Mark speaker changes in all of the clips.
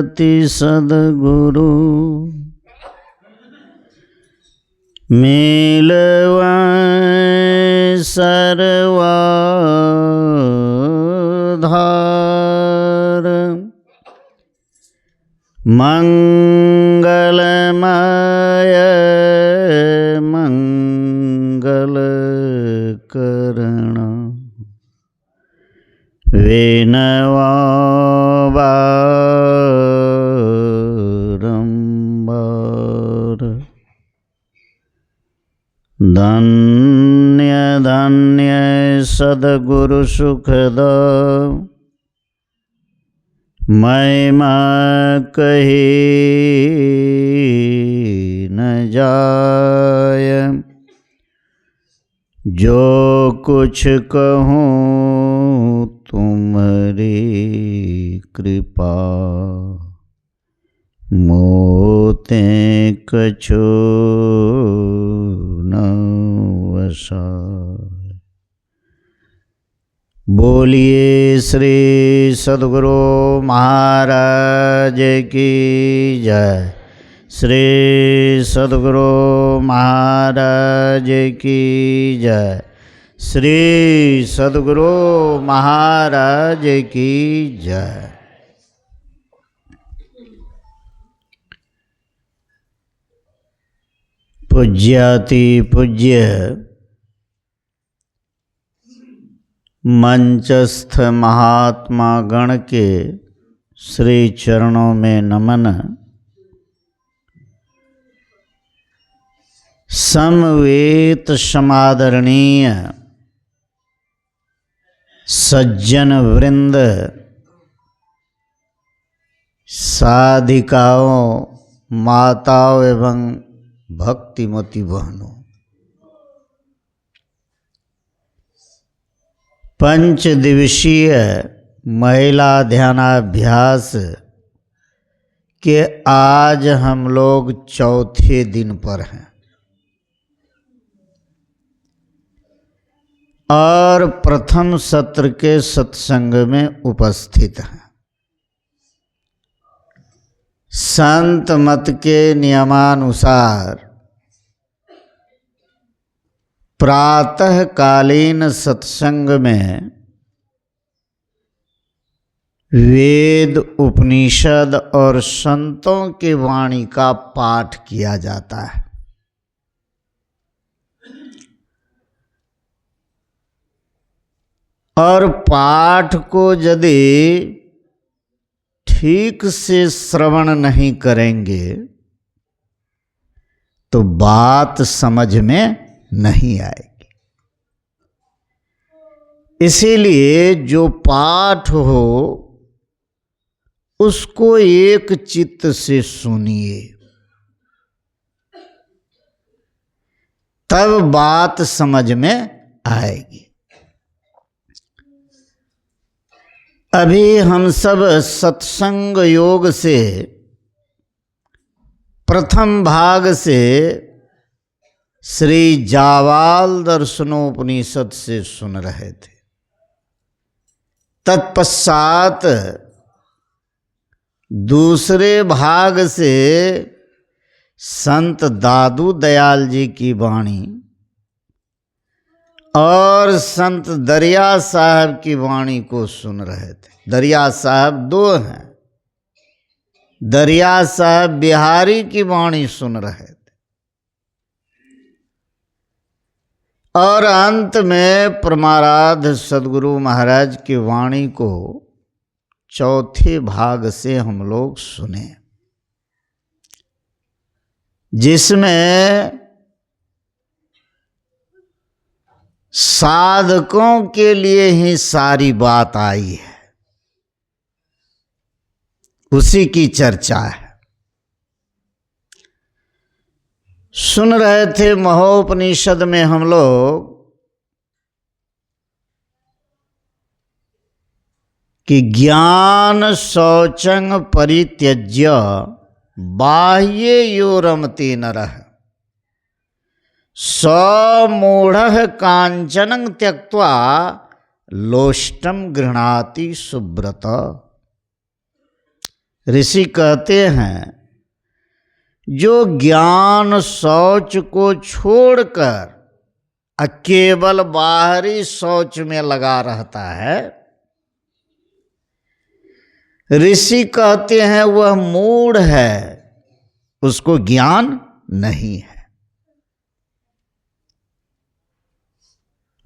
Speaker 1: रति सद्गुरु मिलवा सर्वाधार मंगलमय मंगल करण विनवा बारंबार धन्य धन्य सद्गुरु सुखद महिमा कही न जाय जो कुछ कहूँ तुम्हारी कृपा मोते कछु न वसाय। बोलिए श्री सद्गुरु महाराज की जय। श्री सद्गुरु महाराज की जय। श्री सद्गुरु महाराज की जय। पूज्याति पूज्य मंचस्थ महात्मा गण के श्री चरणों में नमन। समवेत समादरणीय सज्जन वृंद, साधिकाओं, माताओं एवं भक्तिमती बहनों, पंच दिवसीय महिला ध्यानाभ्यास के आज हम लोग चौथे दिन पर हैं और प्रथम सत्र के सत्संग में उपस्थित हैं। संत मत के नियमानुसार प्रातःकालीन सत्संग में वेद, उपनिषद और संतों की वाणी का पाठ किया जाता है। और पाठ को यदि ठीक से श्रवण नहीं करेंगे तो बात समझ में नहीं आएगी। इसीलिए जो पाठ हो उसको एक चित्त से सुनिए, तब बात समझ में आएगी। अभी हम सब सत्संग योग से प्रथम भाग से श्री जावाल दर्शनोपनिषद से सुन रहे थे। तत्पश्चात दूसरे भाग से संत दादू दयाल जी की वाणी और संत दरिया साहब की वाणी को सुन रहे थे। दरिया साहब दो हैं, दरिया साहब बिहारी की वाणी सुन रहे थे और अंत में परमाराध्य सद्गुरु महाराज की वाणी को चौथे भाग से हम लोग सुने, जिसमें साधकों के लिए ही सारी बात आई है, उसी की चर्चा है। सुन रहे थे महोपनिषद में हम लोग कि ज्ञान शौचं परित्यज्य बाह्ये यो रमते नरः समूढ़ः कांचनं त्यक्त्वा लोष्टं गृह्णाति सुब्रत। ऋषि कहते हैं जो ज्ञान शौच को छोड़कर केवल बाहरी शौच में लगा रहता है, ऋषि कहते हैं वह मूढ़ है, उसको ज्ञान नहीं है।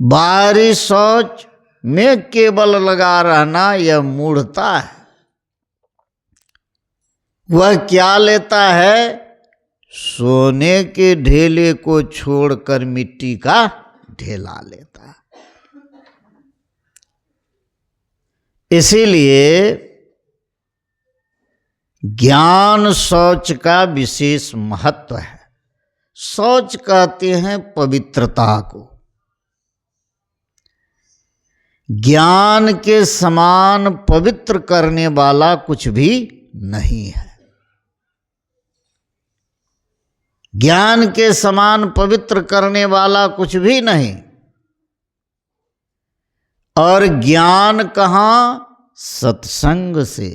Speaker 1: बाहरी शौच में केवल लगा रहना यह मूढ़ता है। वह क्या लेता है? सोने के ढेले को छोड़कर मिट्टी का ढेला लेता है। इसीलिए ज्ञान शौच का विशेष महत्व है। शौच कहते हैं पवित्रता को। ज्ञान के समान पवित्र करने वाला कुछ भी नहीं है। ज्ञान के समान पवित्र करने वाला कुछ भी नहीं। और ज्ञान कहाँ? सत्संग से।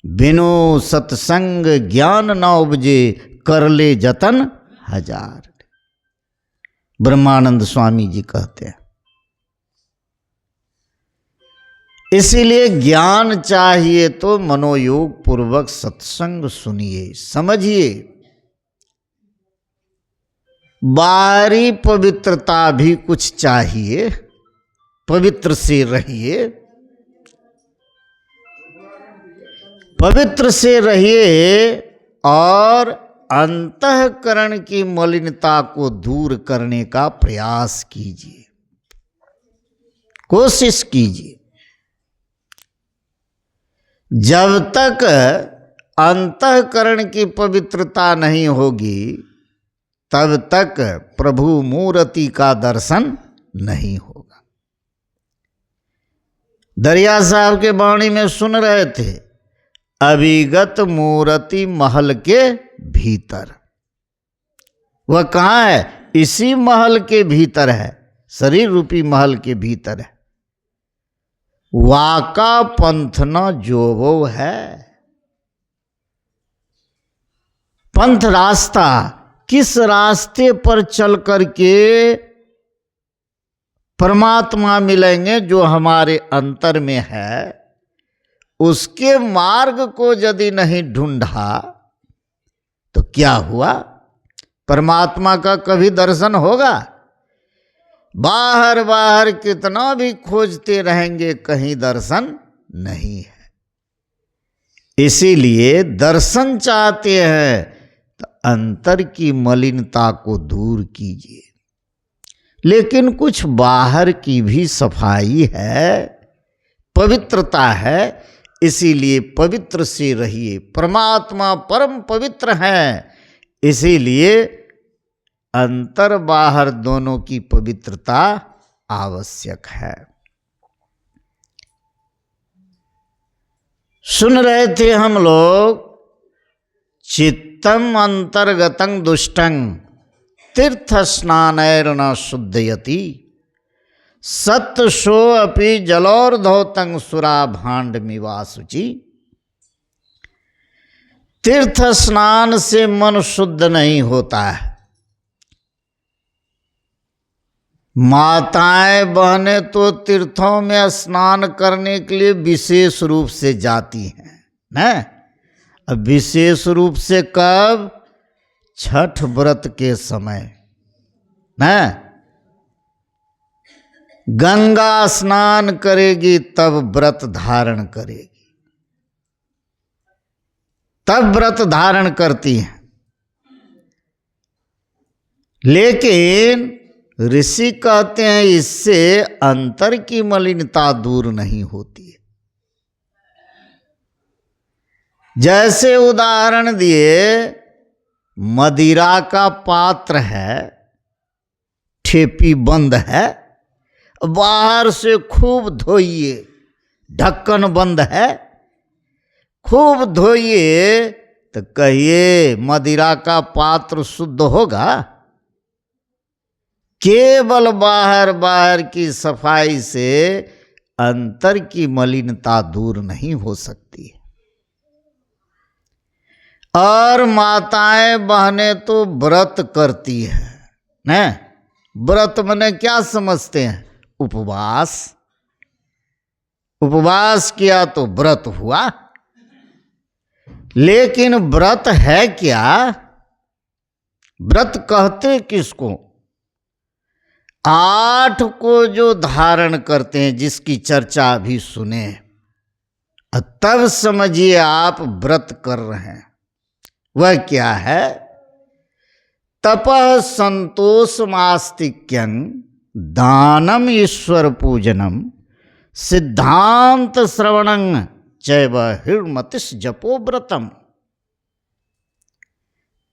Speaker 1: बिनु सत्संग ज्ञान न उपजे, कर ले जतन हजार। ब्रह्मानंद स्वामी जी कहते हैं। इसीलिए ज्ञान चाहिए तो मनोयोग पूर्वक सत्संग सुनिए, समझिए। बाहरी पवित्रता भी कुछ चाहिए, पवित्र से रहिए, पवित्र से रहिए और अंतःकरण की मलिनता को दूर करने का प्रयास कीजिए, कोशिश कीजिए। जब तक अंतःकरण की पवित्रता नहीं होगी तब तक प्रभु मूर्ति का दर्शन नहीं होगा। दरिया साहब के वाणी में सुन रहे थे, अभिगत मूर्ति महल के भीतर। वह कहाँ है? इसी महल के भीतर है, शरीर रूपी महल के भीतर है। वाका पंथ न जोवो है। पंथ रास्ता, किस रास्ते पर चल करके परमात्मा मिलेंगे जो हमारे अंतर में है, उसके मार्ग को यदि नहीं ढूंढा तो क्या हुआ? परमात्मा का कभी दर्शन होगा? बाहर बाहर कितना भी खोजते रहेंगे, कहीं दर्शन नहीं है। इसीलिए दर्शन चाहते हैं तो अंतर की मलिनता को दूर कीजिए। लेकिन कुछ बाहर की भी सफाई है, पवित्रता है, इसीलिए पवित्र से रहिए। परमात्मा परम पवित्र हैं, इसीलिए अंतर बाहर दोनों की पवित्रता आवश्यक है। सुन रहे थे हम लोग, चित्तम अंतर्गतं दुष्टं तीर्थ स्नानैर्न शुद्धयति, सत्सो अपि जलोर्धौतं सुरा भांड मिवासुचि। तीर्थ स्नान से मन शुद्ध नहीं होता है। माताएं बहनें तो तीर्थों में स्नान करने के लिए विशेष रूप से जाती हैं ना। अब विशेष रूप से कब? छठ व्रत के समय ना। गंगा स्नान करेगी तब व्रत धारण करेगी, तब व्रत धारण करती हैं। लेकिन ऋषि कहते हैं इससे अंतर की मलिनता दूर नहीं होती है। जैसे उदाहरण दिए, मदिरा का पात्र है, ठेपी बंद है, बाहर से खूब धोइए, ढक्कन बंद है, खूब धोइए तो कहिए मदिरा का पात्र शुद्ध होगा? केवल बाहर बाहर की सफाई से अंतर की मलिनता दूर नहीं हो सकती है। और माताएं बहनें तो व्रत करती हैं, व्रत माने क्या समझते हैं? उपवास। उपवास किया तो व्रत हुआ। लेकिन व्रत है क्या? व्रत कहते किसको? 8 को जो धारण करते हैं, जिसकी चर्चा अभी सुने, तब समझिए आप व्रत कर रहे हैं। वह क्या है? तपः संतोषमास्तिक्यं दानम ईश्वर पूजनम सिद्धांत श्रवणं चैव हिर्मतिस् जपो व्रतम।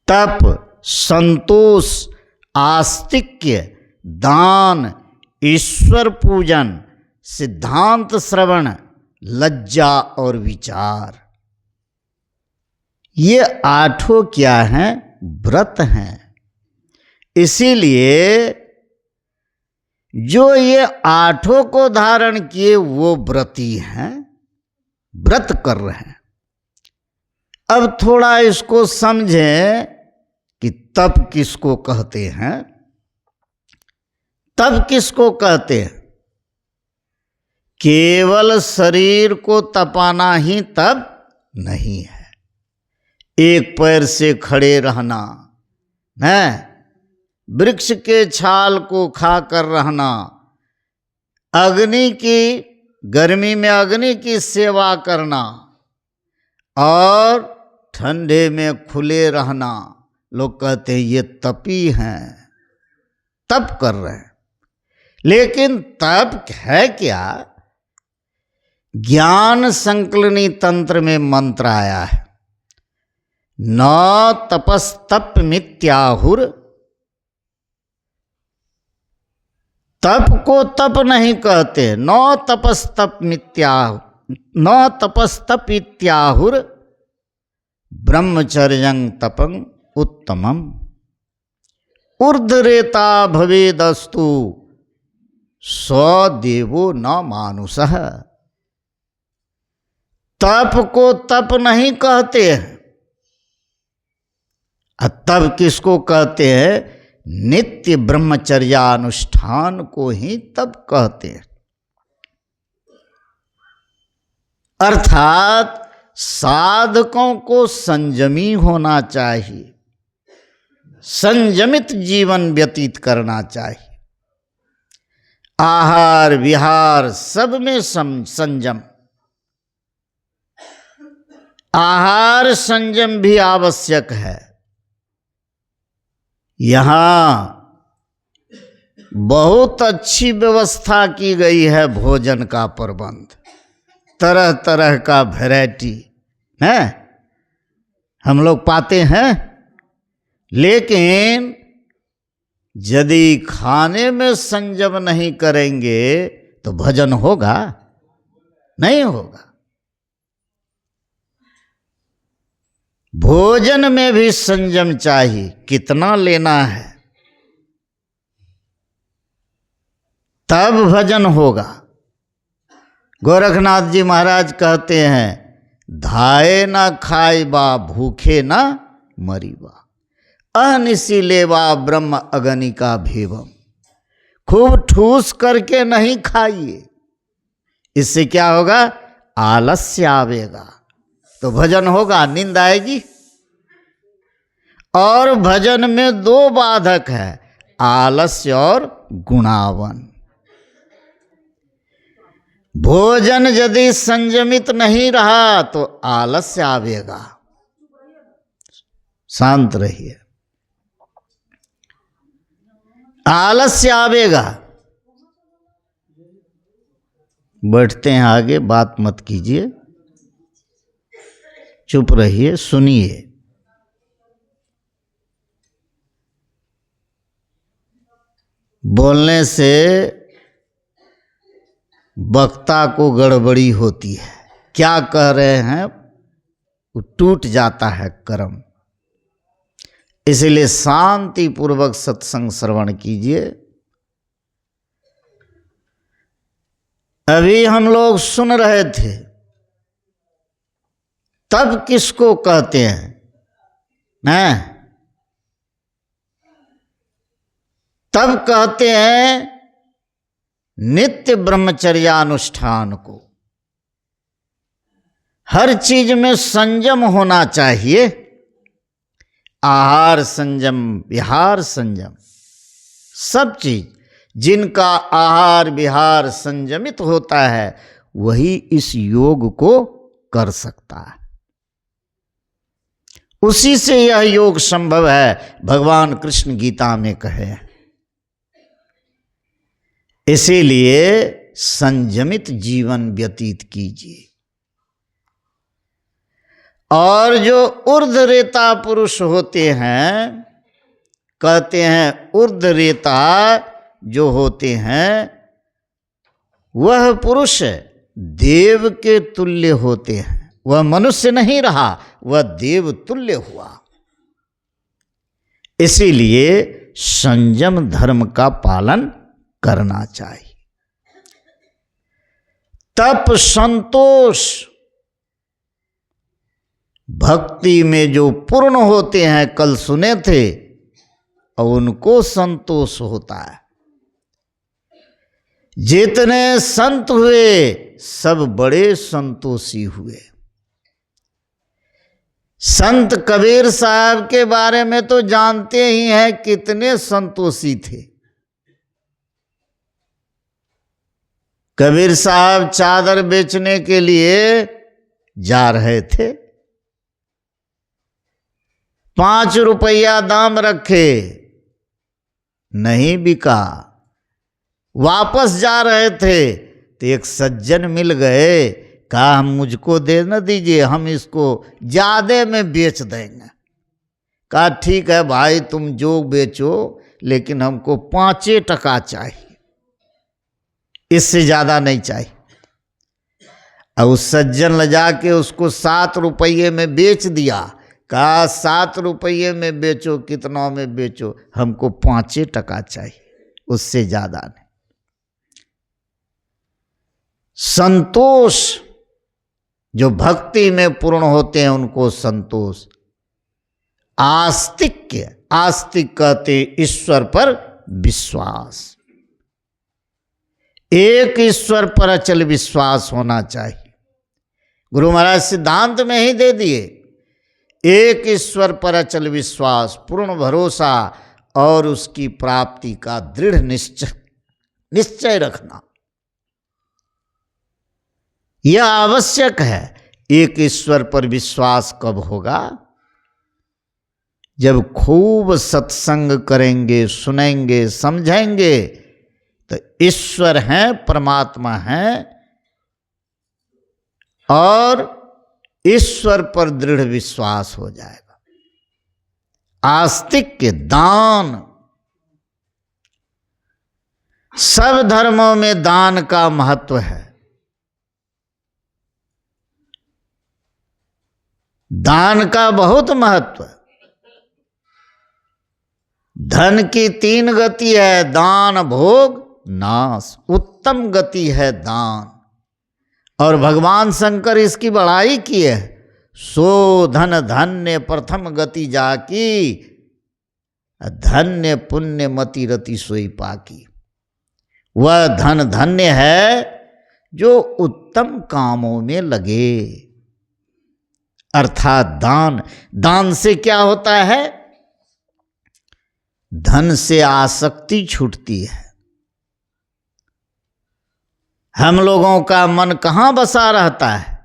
Speaker 1: तप, संतोष, आस्तिक्य, दान, ईश्वर पूजन, सिद्धांत श्रवण, लज्जा और विचार, ये 8 क्या हैं? व्रत हैं। इसीलिए जो ये 8 को धारण किए वो व्रती हैं, व्रत कर रहे हैं। अब थोड़ा इसको समझें कि तप किसको कहते हैं। तप किसको कहते हैं? केवल शरीर को तपाना ही तप नहीं है। एक पैर से खड़े रहना, वृक्ष के छाल को खाकर रहना, अग्नि की गर्मी में अग्नि की सेवा करना और ठंडे में खुले रहना, लोग कहते हैं ये तपी हैं, तप कर रहे हैं। लेकिन तप है क्या? ज्ञान संकलनी तंत्र में मंत्र आया है, न तपस्तप मित्याहुर। तप को तप नहीं कहते। न तपस्तप मित्याहुर, न तपस्तप इत्याहुर ब्रह्मचर्यं तपं उत्तमम ऊर्ध्वरेता भवेदस्तु स्वदेवो न मानुषः। तप को तप नहीं कहते हैं। तब किसको कहते हैं? नित्य ब्रह्मचर्यानुष्ठान को ही तप कहते हैं। अर्थात साधकों को संयमी होना चाहिए, संयमित जीवन व्यतीत करना चाहिए। आहार विहार सब में संयम। आहार संयम भी आवश्यक है। यहाँ बहुत अच्छी व्यवस्था की गई है भोजन का प्रबंध, तरह तरह का वैरायटी है हम लोग पाते हैं। लेकिन यदि खाने में संयम नहीं करेंगे तो भजन होगा? नहीं होगा। भोजन में भी संयम चाहिए, कितना लेना है, तब भजन होगा। गोरखनाथ जी महाराज कहते हैं, धाये ना खाए बा भूखे ना मरीबा, अनिसी लेवा ब्रह्म अगनिका भेवम। खूब ठूस करके नहीं खाइए, इससे क्या होगा? आलस्य आवेगा तो भजन होगा, नींद आएगी। और भजन में 2 बाधक है, आलस्य और गुणावन। भोजन यदि संयमित नहीं रहा तो आलस्य आवेगा। शांत रहिए, आलस्य आवेगा। बैठते हैं आगे, बात मत कीजिए, चुप रहिए, सुनिए। बोलने से वक्ता को गड़बड़ी होती है, क्या कह रहे हैं वो टूट जाता है कर्म। इसलिए शांति पूर्वक सत्संग श्रवण कीजिए। अभी हम लोग सुन रहे थे, तब किसको कहते हैं? हैं, तब कहते हैं नित्य ब्रह्मचर्यानुष्ठान को। हर चीज में संयम होना चाहिए, आहार संयम, विहार संयम, सब चीज। जिनका आहार विहार संयमित होता है वही इस योग को कर सकता है। उसी से यह योग संभव है, भगवान कृष्ण गीता में कहे। इसीलिए संयमित जीवन व्यतीत कीजिए। और जो ऊर्ध्वरेता पुरुष होते हैं, कहते हैं ऊर्ध्वरेता जो होते हैं वह पुरुष देव के तुल्य होते हैं। वह मनुष्य नहीं रहा, वह देव तुल्य हुआ। इसीलिए संयम धर्म का पालन करना चाहिए। तप संतोष, भक्ति में जो पूर्ण होते हैं, कल सुने थे, और उनको संतोष होता है। जितने संत हुए सब बड़े संतोषी हुए। संत कबीर साहब के बारे में तो जानते ही हैं, कितने संतोषी थे। कबीर साहब चादर बेचने के लिए जा रहे थे, 5 रुपया दाम रखे, नहीं बिका। वापस जा रहे थे तो एक सज्जन मिल गए, कहा मुझको दे न दीजिए, हम इसको ज्यादा में बेच देंगे। कहा ठीक है भाई, तुम जो बेचो, लेकिन हमको 5 टका चाहिए, इससे ज्यादा नहीं चाहिए। और उस सज्जन ले जाके उसको 7 रुपये में बेच दिया। कहा 7 रुपये में बेचो, कितना में बेचो, हमको 5 टका चाहिए, उससे ज्यादा नहीं। संतोष, जो भक्ति में पूर्ण होते हैं उनको संतोष। आस्तिक्य, आस्तिक कहते ईश्वर पर विश्वास। एक ईश्वर पर अचल विश्वास होना चाहिए। गुरु महाराज सिद्धांत में ही दे दिए, एक ईश्वर पर अचल विश्वास, पूर्ण भरोसा और उसकी प्राप्ति का दृढ़ निश्चय रखना, यह आवश्यक है। एक ईश्वर पर विश्वास कब होगा? जब खूब सत्संग करेंगे, सुनेंगे, समझेंगे, तो ईश्वर हैं, परमात्मा हैं, और ईश्वर पर दृढ़ विश्वास हो जाएगा। आस्तिक्य, दान, सब धर्मों में दान का महत्व है। दान का बहुत महत्व है। धन की 3 गति है, दान, भोग, नाश। उत्तम गति है दान, और भगवान शंकर इसकी बड़ाई की है। सो धन धन्य प्रथम गति जाकी, धन्य पुण्य मति रति सोई पाकी। वह धन धन्य है जो उत्तम कामों में लगे, अर्थात दान। दान से क्या होता है? धन से आसक्ति छूटती है। हम लोगों का मन कहाँ बसा रहता है?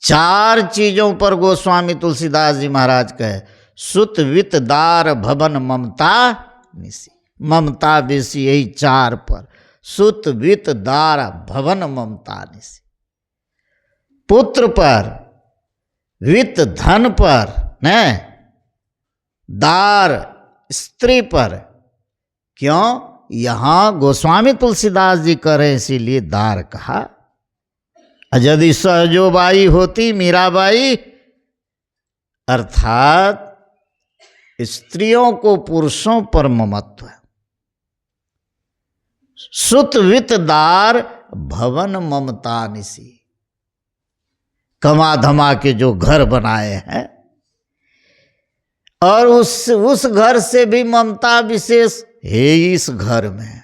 Speaker 1: 4 चीजों पर गोस्वामी तुलसीदास जी महाराज कहे, सुत वित दार भवन ममता निसी। ममता बेसी यही 4 पर, सुत वित दार भवन ममता निसी। पुत्र पर, वित्त धन पर, न दार स्त्री पर। क्यों? यहां गोस्वामी तुलसीदास जी कह रहे, इसीलिए दार कहा। यदि सहजोबाई होती, मीराबाई, अर्थात स्त्रियों को पुरुषों पर ममत्व। सुत वित्त दार भवन ममता निसी। कमा धमा के जो घर बनाए हैं, और उस घर से भी ममता विशेष है इस घर में।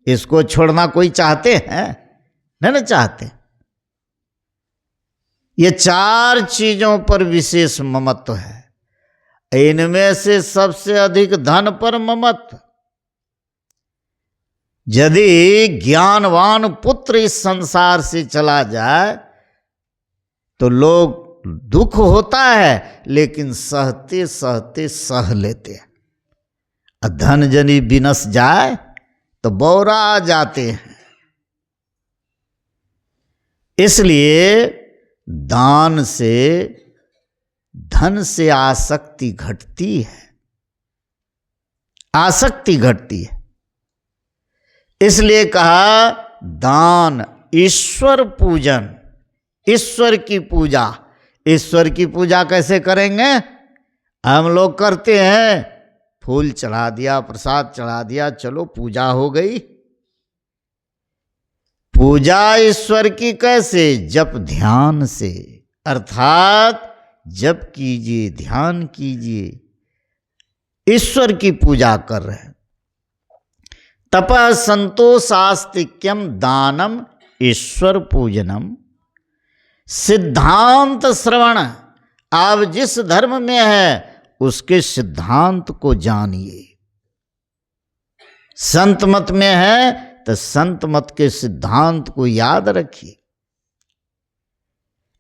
Speaker 1: इसको छोड़ना कोई चाहते हैं? नहीं चाहते। ये 4 चीजों पर विशेष ममत्व है। इनमें से सबसे अधिक धन पर ममत्व। यदि ज्ञानवान पुत्र इस संसार से चला जाए तो लोग दुख होता है, लेकिन सहते सहते सह लेते हैं। धन जनी विनस जाए तो बौरा जाते हैं। इसलिए दान से धन से आसक्ति घटती है, आसक्ति घटती है। इसलिए कहा दान ईश्वर पूजन, ईश्वर की पूजा। ईश्वर की पूजा कैसे करेंगे? हम लोग करते हैं, फूल चढ़ा दिया, प्रसाद चढ़ा दिया, चलो पूजा हो गई। पूजा ईश्वर की कैसे? जप ध्यान से, अर्थात जप कीजिए, ध्यान कीजिए, ईश्वर की पूजा कर रहे हैं। तपः संतोषास्तिक्यम दानम ईश्वर पूजनम। सिद्धांत श्रवण, आप जिस धर्म में है उसके सिद्धांत को जानिए। संत मत में है तो संत मत के सिद्धांत को याद रखिए।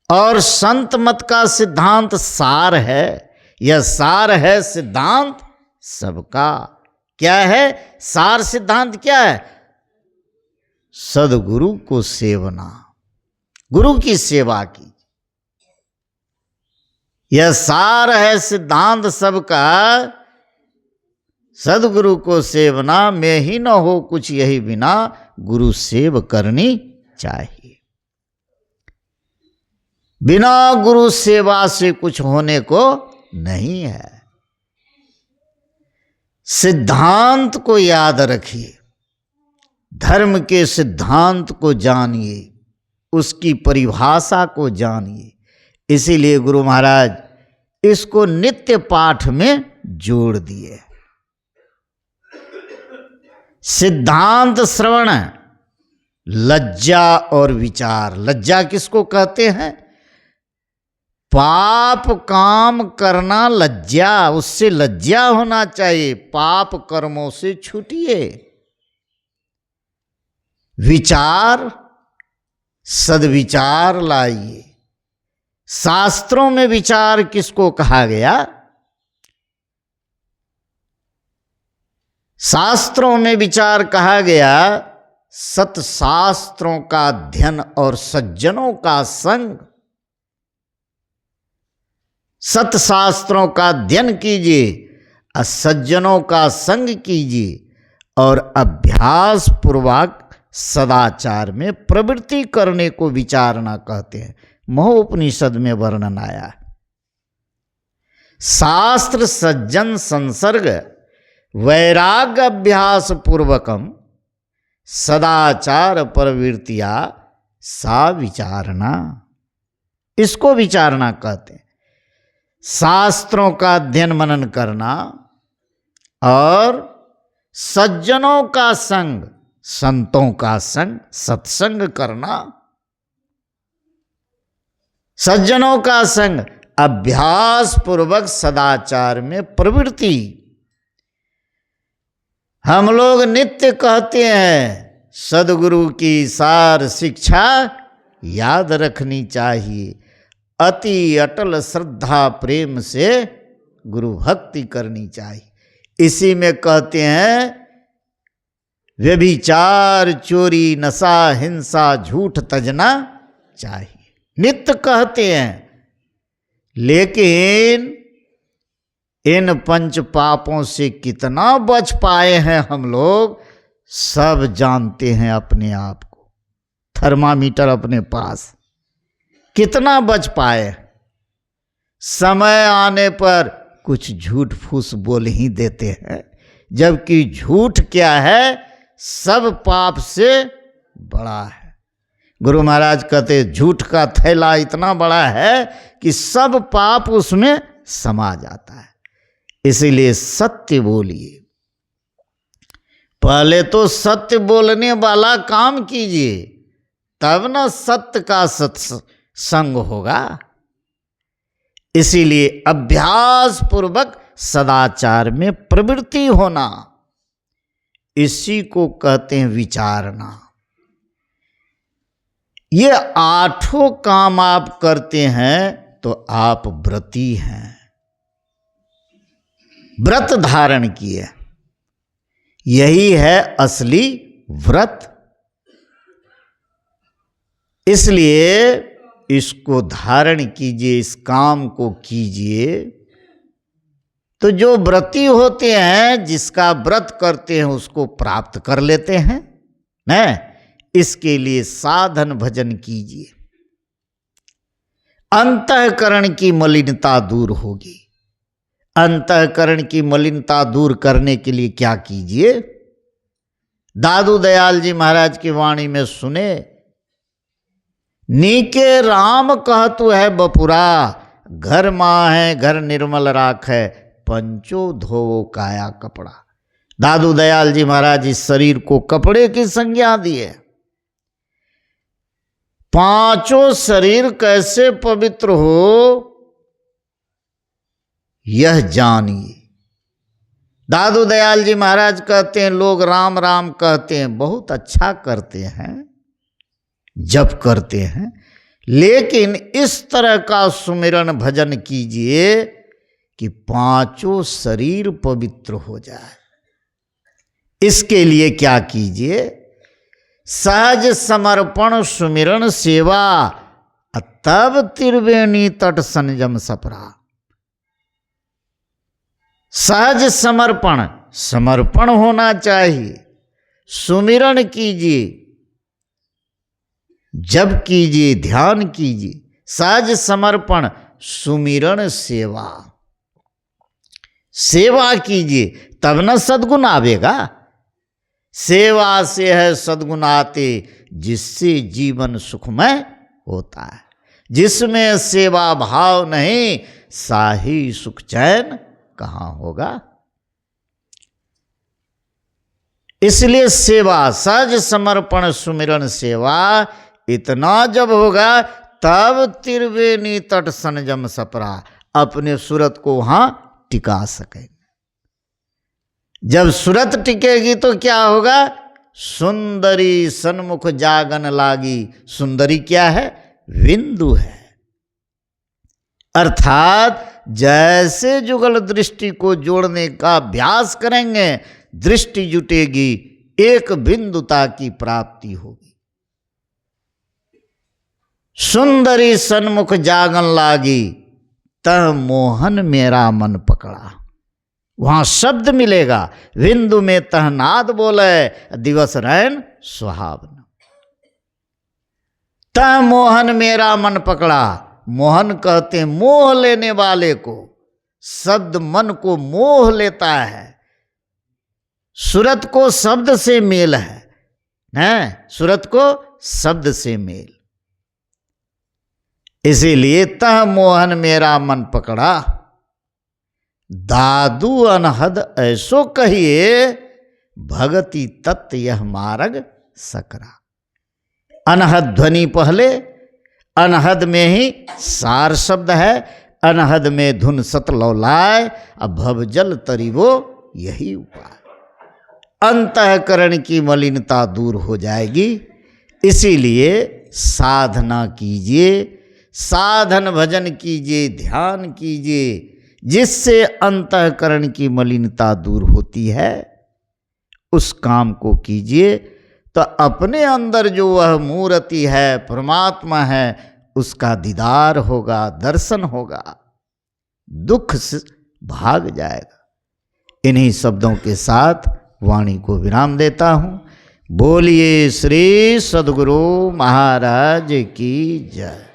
Speaker 1: और संत मत का सिद्धांत सार है, यह सार है सिद्धांत सबका। क्या है सार सिद्धांत? क्या है? सदगुरु को सेवना, गुरु की सेवा की। यह सार है सिद्धांत सबका, सदगुरु को सेवना। में ही न हो कुछ यही बिना, गुरु सेव करनी चाहिए। बिना गुरु सेवा से कुछ होने को नहीं है। सिद्धांत को याद रखिए, धर्म के सिद्धांत को जानिए, उसकी परिभाषा को जानिए। इसीलिए गुरु महाराज इसको नित्य पाठ में जोड़ दिए। सिद्धांत श्रवण, लज्जा और विचार। लज्जा किसको कहते हैं? पाप काम करना लज्जा, उससे लज्जा होना चाहिए। पाप कर्मों से छूटिए। विचार, सद्विचार लाइए। शास्त्रों में विचार किसको कहा गया? शास्त्रों में विचार कहा गया सत्शास्त्रों का अध्ययन और सज्जनों का संग। सत्शास्त्रों का अध्ययन कीजिए, सज्जनों का संग कीजिए और अभ्यास पूर्वक सदाचार में प्रवृत्ति करने को विचारना कहते हैं। महोपनिषद में वर्णन आया। शास्त्र सज्जन संसर्ग वैराग्य अभ्यास पूर्वकम सदाचार प्रवृत्तिया सा विचारणा। इसको विचारना कहते हैं। शास्त्रों का अध्ययन मनन करना और सज्जनों का संग, संतों का संग, सत्संग करना। सज्जनों का संग, अभ्यास पूर्वक सदाचार में प्रवृत्ति। हम लोग नित्य कहते हैं सदगुरु की सार शिक्षा याद रखनी चाहिए। अति अटल श्रद्धा प्रेम से गुरु भक्ति करनी चाहिए। इसी में कहते हैं व्यभिचार, चोरी, नशा, हिंसा, झूठ तजना चाहिए। नित्य कहते हैं, लेकिन इन पंच पापों से कितना बच पाए हैं हम लोग, सब जानते हैं अपने आप को। थर्मामीटर अपने पास, कितना बच पाए। समय आने पर कुछ झूठ फूस बोल ही देते हैं, जबकि झूठ क्या है? सब पाप से बड़ा है। गुरु महाराज कहते झूठ का थैला इतना बड़ा है कि सब पाप उसमें समा जाता है। इसीलिए सत्य बोलिए। पहले तो सत्य बोलने वाला काम कीजिए, तब ना सत्य का सत्संग होगा। इसीलिए अभ्यास पूर्वक सदाचार में प्रवृत्ति होना, इसी को कहते हैं विचारना। ये 8 काम आप करते हैं तो आप व्रती हैं, व्रत धारण किए। यही है असली व्रत। इसलिए इसको धारण कीजिए, इस काम को कीजिए, तो जो व्रती होते हैं, जिसका व्रत करते हैं, उसको प्राप्त कर लेते हैं न। इसके लिए साधन भजन कीजिए, अंतःकरण की मलिनता दूर होगी। अंतःकरण की मलिनता दूर करने के लिए क्या कीजिए? दादू दयाल जी महाराज की वाणी में सुने, नीके राम कहतु है बपुरा, घर माहे घर निर्मल राखै, पंचो धोवो काया कपड़ा। दादू दयाल जी महाराज इस शरीर को कपड़े की संज्ञा दिए। 5 शरीर कैसे पवित्र हो, यह जानिए। दादू दयाल जी महाराज कहते हैं, लोग राम राम कहते हैं, बहुत अच्छा करते हैं, जप करते हैं, लेकिन इस तरह का सुमिरन भजन कीजिए कि 5 शरीर पवित्र हो जाए। इसके लिए क्या कीजिए? सहज समर्पण सुमिरन सेवा, तब त्रिवेणी तट संयम सपरा। सहज समर्पण, समर्पण होना चाहिए। सुमिरन कीजिए, जब कीजिए, ध्यान कीजिए। सहज समर्पण, सुमिरन सेवा, सेवा कीजिए, तब न सद्गुण आवेगा। सेवा से है सद्गुण आते, जिससे जीवन सुखमय होता है। जिसमें सेवा भाव नहीं, साही सुख चैन कहाँ होगा। इसलिए सेवा, सहज समर्पण सुमिरन सेवा, इतना जब होगा तब त्रिवेणी तट संयम सपरा, अपने सूरत को वहां टिका सकेंगे। जब सूरत टिकेगी तो क्या होगा? सुंदरी सन्मुख जागन लागी। सुंदरी क्या है? बिंदु है। अर्थात जैसे जुगल दृष्टि को जोड़ने का अभ्यास करेंगे, दृष्टि जुटेगी, एक बिंदुता की प्राप्ति होगी। सुंदरी सन्मुख जागन लागी, तह मोहन मेरा मन पकड़ा। वहां शब्द मिलेगा, बिंदु में तह नाद बोले, दिवस रैन सुहावना। तह मोहन मेरा मन पकड़ा। मोहन कहते हैं मोह लेने वाले को। शब्द मन को मोह लेता है। सूरत को शब्द से मेल है, सूरत को शब्द से मेल। इसीलिए तह मोहन मेरा मन पकड़ा, दादू अनहद ऐसो कहिए, भगति तत्व यह मार्ग सकरा। अनहद ध्वनि पहले, अनहद में ही सार शब्द है। अनहद में धुन सत लौलाय, अब भवजल तरिवो यही उपाय। अंतःकरण की मलिनता दूर हो जाएगी। इसीलिए साधना कीजिए, साधन भजन कीजिए, ध्यान कीजिए, जिससे अंतःकरण की मलिनता दूर होती है। उस काम को कीजिए तो अपने अंदर जो वह मूर्ति है, परमात्मा है, उसका दीदार होगा, दर्शन होगा, दुख से भाग जाएगा। इन्हीं शब्दों के साथ वाणी को विराम देता हूँ। बोलिए श्री सद्गुरु महाराज की जय।